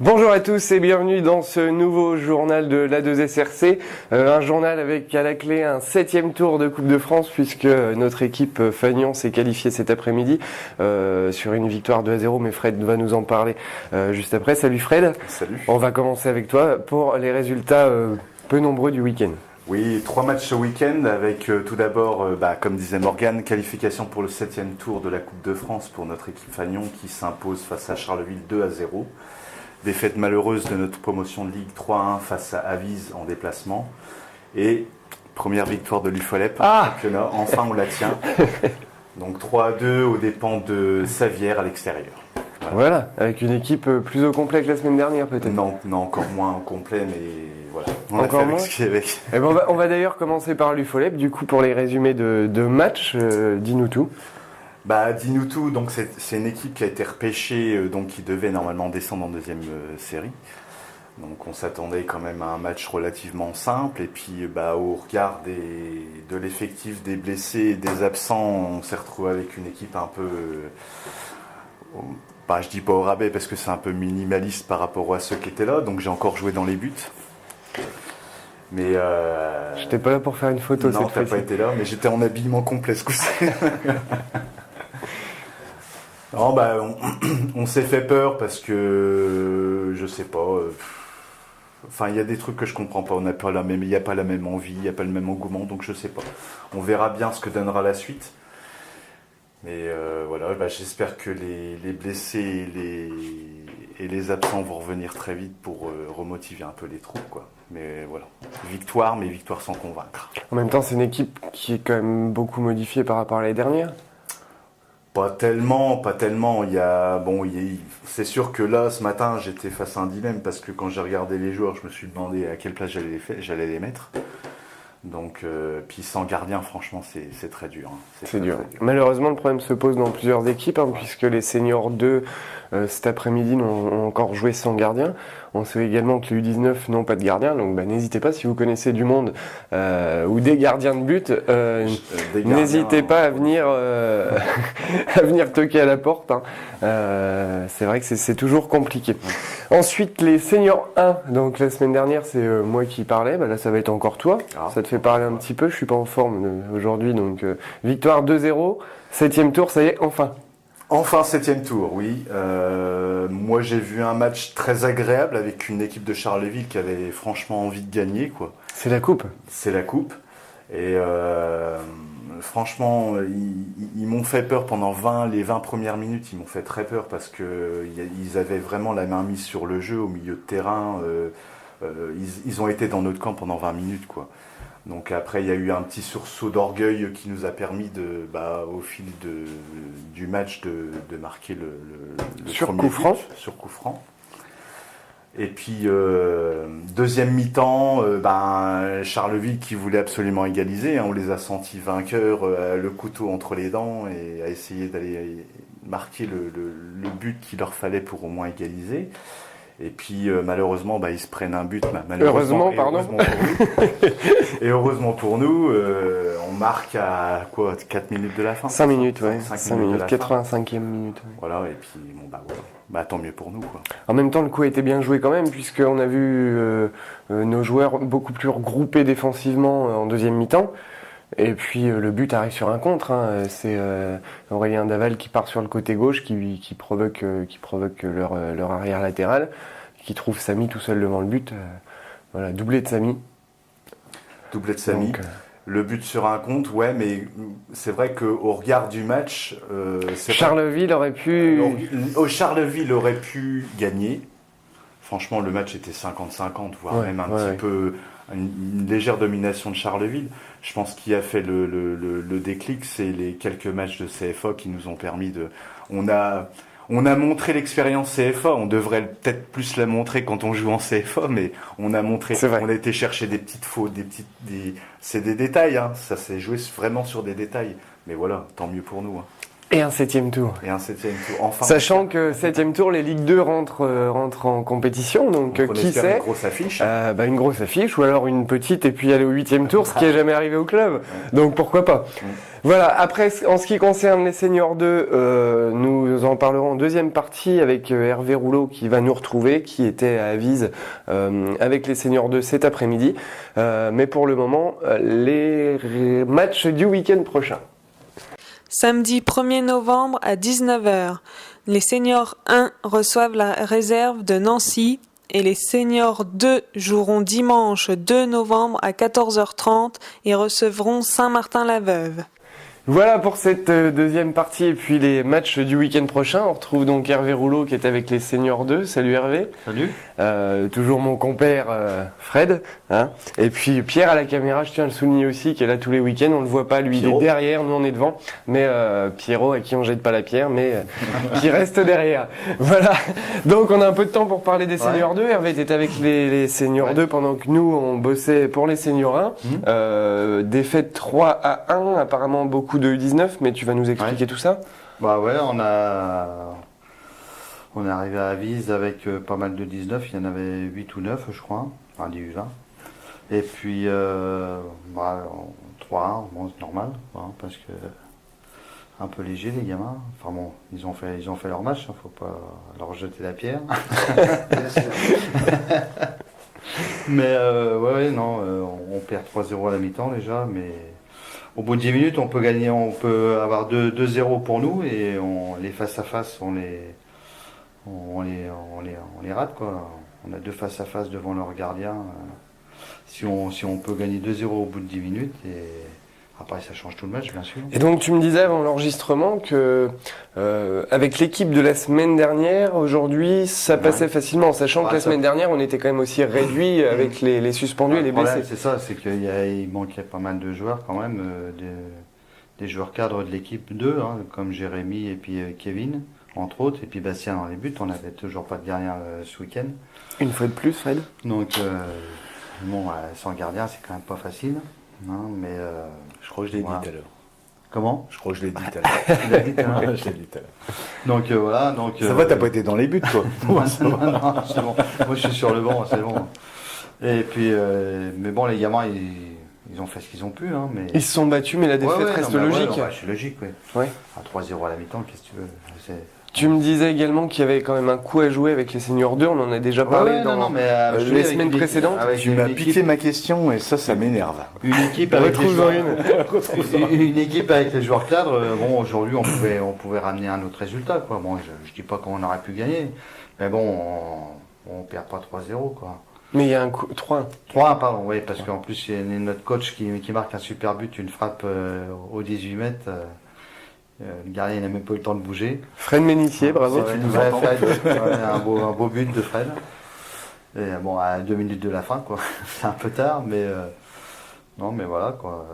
Bonjour à tous et bienvenue dans ce nouveau journal de l'A2SRC, un journal avec à la clé un 7e tour de Coupe de France puisque notre équipe Fagnon s'est qualifiée cet après-midi sur une victoire 2-0, mais Fred va nous en parler juste après. Salut Fred. Salut. On va commencer avec toi pour les résultats peu nombreux du week-end. Oui, 3 matchs ce week-end avec tout d'abord, comme disait Morgane, qualification pour le 7e tour de la Coupe de France pour notre équipe Fagnon qui s'impose face à Charleville 2-0. Défaite malheureuse de notre promotion de Ligue 3-1 face à Avise en déplacement. Et première victoire de l'UFOLEP en championnat. Enfin, on la tient. Donc 3-2 aux dépens de Savière à l'extérieur. Voilà, avec une équipe plus au complet que la semaine dernière peut-être. Non, encore moins au complet, mais voilà. On encore a fait moins. avec ce qu'il y avait. Eh ben on va d'ailleurs commencer par l'UFOLEP. Du coup, pour les résumés de matchs, dis-nous tout. Dis-nous tout, donc c'est une équipe qui a été repêchée, donc qui devait normalement descendre en deuxième série. Donc on s'attendait quand même à un match relativement simple. Et puis au regard de l'effectif des blessés et des absents, on s'est retrouvé avec une équipe un peu, je dis pas au rabais parce que c'est un peu minimaliste par rapport à ceux qui étaient là. Donc j'ai encore joué dans les buts. Mais j'étais pas là pour faire une photo. Non, t'as pas été là, mais j'étais en habillement complet ce coup-ci. Non, on s'est fait peur parce que je sais pas. Il y a des trucs que je comprends pas. Il n'y a pas la même envie, il n'y a pas le même engouement, donc je sais pas. On verra bien ce que donnera la suite. Mais j'espère que les blessés et les absents vont revenir très vite pour remotiver un peu les troupes, quoi. Mais voilà, victoire, mais victoire sans convaincre. En même temps, c'est une équipe qui est quand même beaucoup modifiée par rapport à l'année dernière. Pas tellement. C'est sûr que là, ce matin, j'étais face à un dilemme parce que quand j'ai regardé les joueurs, je me suis demandé à quelle place j'allais les mettre. Donc, puis sans gardien, franchement, c'est très dur. Hein. C'est dur. Malheureusement, le problème se pose dans plusieurs équipes, puisque les seniors 2, cet après-midi, ont encore joué sans gardien. On sait également que les U19 n'ont pas de gardien, donc n'hésitez pas, si vous connaissez du monde ou des gardiens de but, n'hésitez pas à venir, à venir toquer à la porte. C'est vrai que c'est toujours compliqué. Ensuite, les seniors 1, donc la semaine dernière, c'est moi qui parlais, là ça va être encore toi. Ça te fait parler un petit peu, je suis pas en forme aujourd'hui, donc victoire 2-0, 7e tour, ça y est, enfin. Enfin 7e tour, oui. Moi j'ai vu un match très agréable avec une équipe de Charleville qui avait franchement envie de gagner, quoi. C'est la coupe. C'est la coupe. Et franchement, ils m'ont fait peur pendant les 20 premières minutes, ils m'ont fait très peur parce qu'ils avaient vraiment la main mise sur le jeu au milieu de terrain. Ils ont été dans notre camp pendant 20 minutes, quoi. Donc après, il y a eu un petit sursaut d'orgueil qui nous a permis au fil du match de marquer le sur premier coup franc. but, sur coup franc. Et puis deuxième mi-temps, Charleville qui voulait absolument égaliser. On les a sentis vainqueurs, le couteau entre les dents et à essayer d'aller marquer le but qu'il leur fallait pour au moins égaliser. Et puis malheureusement, ils se prennent un but. Heureusement pour nous. Et heureusement pour nous, on marque à 4 minutes de la fin. 5 minutes, ouais. 5 minutes, 85e minute. Ouais. Voilà, et puis tant mieux pour nous, quoi. En même temps, le coup a été bien joué quand même, puisqu'on a vu nos joueurs beaucoup plus regroupés défensivement en deuxième mi-temps. Et puis le but arrive sur un contre. C'est Aurélien Daval qui part sur le côté gauche, qui provoque leur arrière latéral, qui trouve Samy tout seul devant le but. Voilà, doublé de Samy. Doublé de Samy. Donc, le but sur un contre, ouais, mais c'est vrai qu'au regard du match, Charleville aurait pu gagner. Franchement, le match était 50-50, voire même un petit peu une légère domination de Charleville. Je pense qu'il a fait le déclic, c'est les quelques matchs de CFA qui nous ont permis de... On a montré l'expérience CFA, on devrait peut-être plus la montrer quand on joue en CFA, mais on a montré, on a été chercher des petites fautes, c'est des détails, ça s'est joué vraiment sur des détails. Mais voilà, tant mieux pour nous. Et un 7e tour. Et un 7e tour. Enfin. Sachant que 7e tour, les Ligue 2 rentrent en compétition, donc qui sait. Une grosse affiche. Une grosse affiche, ou alors une petite et puis aller au 8e tour, ce qui n'est jamais arrivé au club. Donc pourquoi pas. Voilà, après, en ce qui concerne les seniors 2, nous en parlerons en deuxième partie avec Hervé Rouleau qui va nous retrouver, qui était à Avise avec les seniors 2 cet après-midi. Mais pour le moment, les matchs du week-end prochain. Samedi 1er novembre à 19h, les seniors 1 reçoivent la réserve de Nancy et les seniors 2 joueront dimanche 2 novembre à 14h30 et recevront Saint-Martin-la-Veuve. Voilà pour cette deuxième partie et puis les matchs du week-end prochain. On retrouve donc Hervé Rouleau qui est avec les seniors 2. Salut Hervé. Salut. Toujours mon compère Fred. Hein. Et puis Pierre à la caméra, je tiens à le souligner aussi, qui est là tous les week-ends. On le voit pas, lui Pierrot. il est derrière, nous on est devant. Mais Pierrot à qui on jette pas la pierre, mais qui reste derrière. Voilà. Donc on a un peu de temps pour parler des seniors 2. Hervé, t'étais avec les seniors 2 pendant que nous on bossait pour les seniors 1. Défaite 3-1, apparemment beaucoup de U19, mais tu vas nous expliquer tout ça? Bah ouais, on est arrivé à Avise avec pas mal de 19, il y en avait 8 ou 9 je crois, enfin des U20. Et puis 3-1, bon c'est normal, hein, parce que un peu léger les gamins. Enfin bon, ils ont fait leur match, hein, faut pas leur jeter la pierre. Mais on perd 3-0 à la mi-temps déjà, mais au bout de 10 minutes, on peut gagner, on peut avoir 2-0 pour nous et les face à face, on les rate quoi. On a 2 face à face devant leur gardien. Si on peut gagner 2-0 au bout de 10 minutes et après ça change tout le match bien sûr. Et donc tu me disais avant l'enregistrement que avec l'équipe de la semaine dernière, aujourd'hui ça passait facilement, sachant que la semaine dernière on était quand même aussi réduit avec les suspendus et les blessés. C'est ça, c'est qu'il manquait pas mal de joueurs quand même, des joueurs cadres de l'équipe 2, hein, comme Jérémy et puis Kevin, entre autres, et puis Bastien dans les buts, on n'avait toujours pas de gardien ce week-end. Une fois de plus, Fred. Donc sans gardien c'est quand même pas facile, hein, mais je crois que je l'ai dit tout à l'heure. Comment? Je crois que je l'ai dit tout à l'heure. Tu l'as dit tout à l'heure. Je l'ai dit tout à l'heure. Donc voilà. Donc, ça va, t'as pas été dans les buts, toi? Non, c'est bon. Moi, je suis sur le banc, c'est bon. Et puis, mais bon, les gamins, ils ont fait ce qu'ils ont pu. Hein, mais... Ils se sont battus, mais la défaite reste logique. C'est logique, oui. Ouais. À 3-0 à la mi-temps, qu'est-ce que tu veux? Tu me disais également qu'il y avait quand même un coup à jouer avec les seniors 2, on en a déjà parlé dans les semaines précédentes. Tu m'as piqué ma question et ça m'énerve. Une équipe avec une équipe avec les joueurs cadres, bon aujourd'hui on pouvait ramener un autre résultat quoi. Bon, je dis pas qu'on aurait pu gagner, mais bon on perd pas 3-0 quoi. Mais il y a un coup 3-1. 3-1 pardon, oui, parce qu'en plus il y a notre coach qui marque un super but, une frappe au 18 mètres. Le gardien n'a même pas eu le temps de bouger. Fred Ménissier, bravo. Un beau but de Fred. Et bon, à 2 minutes de la fin, quoi. C'est un peu tard, mais non, mais voilà, quoi.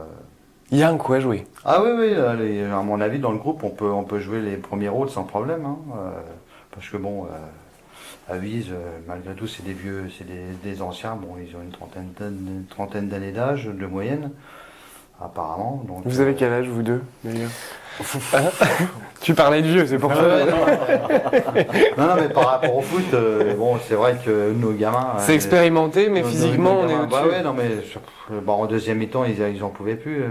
Il y a un coup à jouer. Ah oui, à mon avis, dans le groupe, on peut jouer les premiers rôles sans problème, hein, parce que bon, à Vise, malgré tout, c'est des vieux, c'est des anciens. Bon, ils ont une trentaine d'années d'âge de moyenne. Apparemment. Donc, vous avez quel âge, vous deux, d'ailleurs? Tu parlais de vieux, c'est pour ça. Non, mais par rapport au foot, bon, c'est vrai que nos gamins. C'est expérimenté, mais physiquement, on est au-dessus. Bah ouais, non, mais en deuxième mi-temps, ils en pouvaient plus.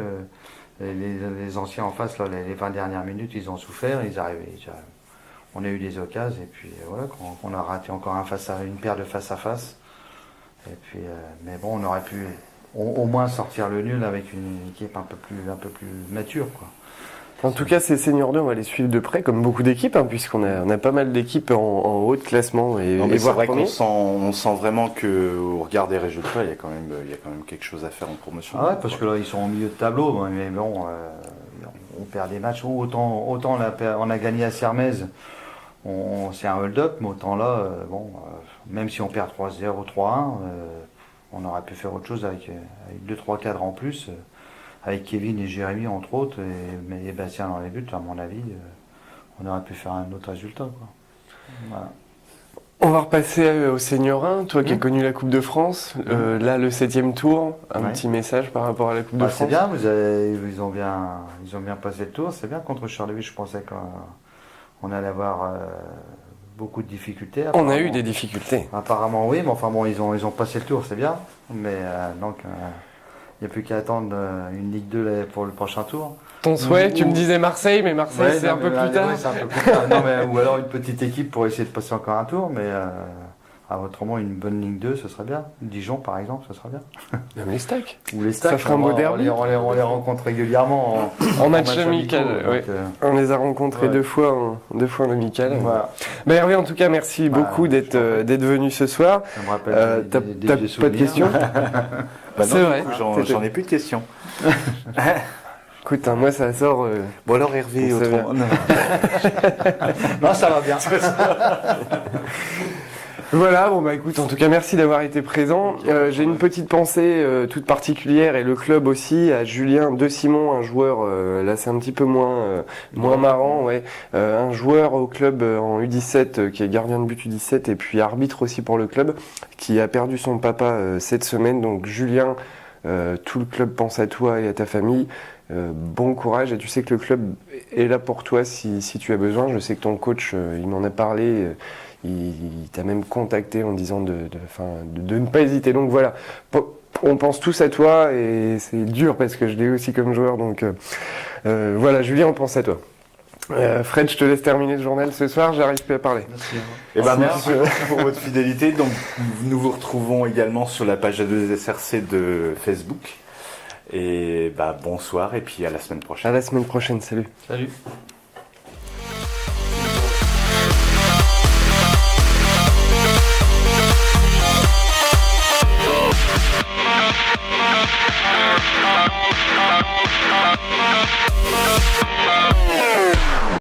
Les anciens en face, là, les 20 dernières minutes, ils ont souffert. On a eu des occasions, et puis voilà, on a raté encore une paire de face à face. Et puis, mais bon, on aurait pu. Au moins sortir le nul avec une équipe un peu plus mature, quoi. En tout cas, ces seniors 2, on va les suivre de près, comme beaucoup d'équipes, hein, puisqu'on a pas mal d'équipes en haut de classement. Mais c'est vrai qu'on sent vraiment qu'au regard des résultats, il y a quand même quelque chose à faire en promotion. Ah ouais, parce que là, ils sont au milieu de tableau, mais bon, on perd des matchs. Autant on a gagné à Sermez, c'est un hold-up, mais autant là, même si on perd 3-0, 3-1, on aurait pu faire autre chose avec 2-3 cadres en plus, avec Kevin et Jérémy entre autres, et Bastien dans les buts, à mon avis, on aurait pu faire un autre résultat, quoi. Voilà. On va repasser au Senior 1, toi qui as connu la Coupe de France. Là, le 7e tour, un Ouais. petit message par rapport à la Coupe de Bah, France. c'est bien, ils ont bien passé le tour. C'est bien contre Charleville. Je pensais qu'on allait avoir beaucoup de difficultés. On a eu Apparemment- des difficultés. Apparemment oui, mais enfin bon, ils ont passé le tour, c'est bien. Mais donc il n'y a plus qu'à attendre une Ligue 2 là, pour le prochain tour. Ton souhait, tu Ou- me disais Marseille, mais Marseille Ouais, c'est non, un peu mais, plus tard. ouais, c'est un peu plus tard. Non, mais, ou alors une petite équipe pour essayer de passer encore un tour, mais autrement une bonne Ligue 2, ce serait bien. Dijon par exemple, ce serait bien. Même les stacks. Ou les Ça Stacks, ferait un beau derby. on les rencontre régulièrement En match amical, amicaux, ouais. donc, On les a rencontrés Ouais. deux fois en amical. voilà. Bah, Hervé, en tout cas, merci Bah, beaucoup je d'être t'en prie. d'être venu ce soir. Ça me rappelle T'as des t'as vieux pas de souvenirs. questions Bah non, C'est du vrai. coup, j'en C'était- j'en ai plus de questions. Écoute, hein, moi ça sort. Bon alors Hervé, On sait autrement. Non. Non, ça va bien. Voilà, bon bah écoute, en tout cas merci d'avoir été présent. J'ai une petite pensée toute particulière et le club aussi à Julien De Simon, un joueur, là c'est un petit peu moins marrant, ouais, un joueur au club en U17 qui est gardien de but U17 et puis arbitre aussi pour le club, qui a perdu son papa cette semaine. Donc Julien, tout le club pense à toi et à ta famille. Bon courage, et tu sais que le club est là pour toi si tu as besoin. Je sais que ton coach, il m'en a parlé. Il t'a même contacté en disant de ne pas hésiter. Donc voilà, on pense tous à toi et c'est dur parce que je l'ai aussi comme joueur. Donc voilà, Julien, on pense à toi. Fred, je te laisse terminer le journal ce soir, j'arrive plus à parler. Eh ben, merci pour votre fidélité. Donc, nous vous retrouvons également sur la page A2SRC de Facebook. Et bah, bonsoir et puis à la semaine prochaine. À la semaine prochaine, salut. Salut.